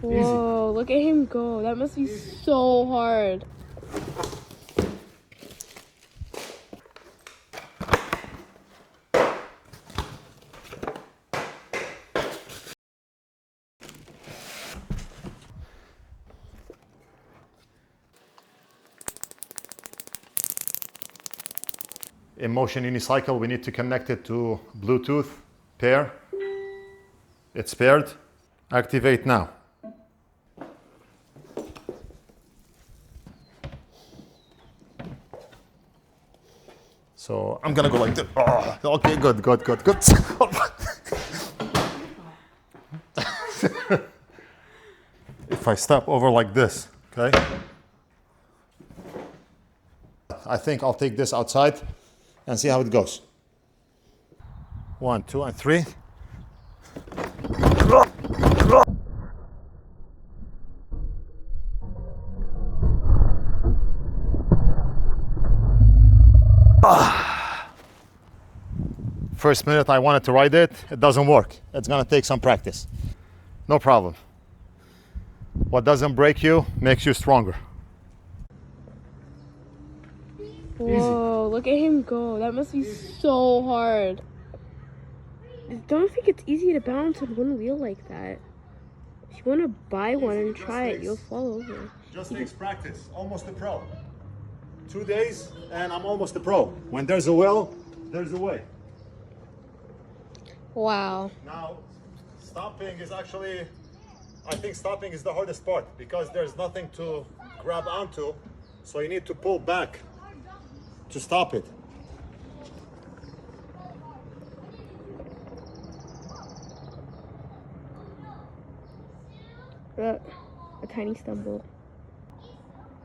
Whoa, look at him go. That must be so hard. InMotion Unicycle, we need to connect it to Bluetooth pair. It's paired. Activate now. So I'm gonna go like this. Oh, okay, good. If I step over like this, okay? I think I'll take this outside and see how it goes. 1, 2, and 3. First minute I wanted to ride it, it doesn't work. It's gonna take some practice. No problem. What doesn't break you makes you stronger. Whoa, look at him go. That must be so hard. I don't think it's easy to balance on one wheel like that. If you want to buy one and try it, you'll fall over. Just takes practice. Almost a pro. 2 days and I'm almost a pro. When there's a will, there's a way. Wow. Now, stopping is actually, I think stopping is the hardest part because there's nothing to grab onto. So you need to pull back to stop it. A tiny stumble.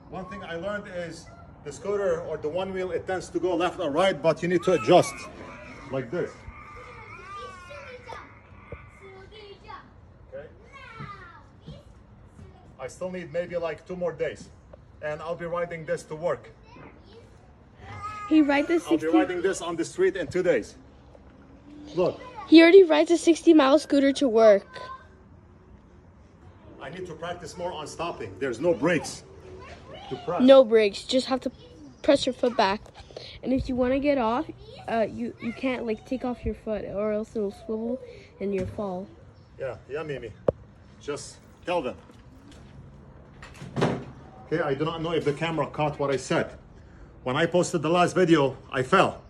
One thing I learned is the scooter or the one wheel, it tends to go left or right, but you need to adjust like this. Okay. I still need maybe like 2 more days and I'll be riding this to work. He rides the 60. I'll be riding this on the street in 2 days. Look. He already rides a 60-mile scooter to work. I need to practice more on stopping. There's no brakes to press. No brakes. Just have to press your foot back. And if you want to get off, you can't like take off your foot or else it'll swivel and you'll fall. Yeah, Mimi. Just tell them. Okay, I do not know if the camera caught what I said. When I posted the last video, I fell.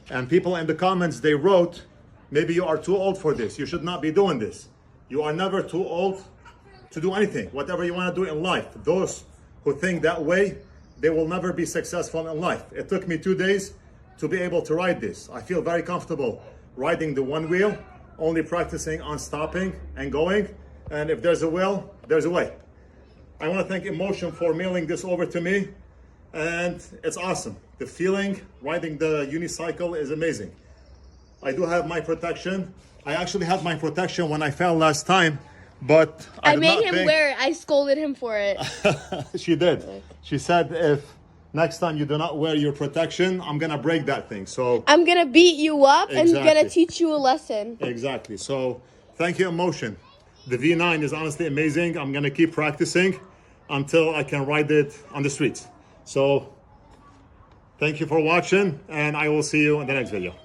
And people in the comments, they wrote, maybe you are too old for this. You should not be doing this. You are never too old to do anything, whatever you want to do in life. Those who think that way, they will never be successful in life. It took me 2 days to be able to ride this. I feel very comfortable riding the one wheel, only practicing on stopping and going. And if there's a will, there's a way. I want to thank InMotion for mailing this over to me. And it's awesome. The feeling riding the unicycle is amazing. I do have my protection. I actually had my protection when I fell last time, but I made him wear it. I scolded him for it. She did. She said if next time you do not wear your protection, I'm gonna break that thing. So I'm gonna beat you up and gonna teach you a lesson. Exactly. So thank you, InMotion. The V9 is honestly amazing. I'm gonna keep practicing until I can ride it on the streets. So thank you for watching and I will see you in the next video.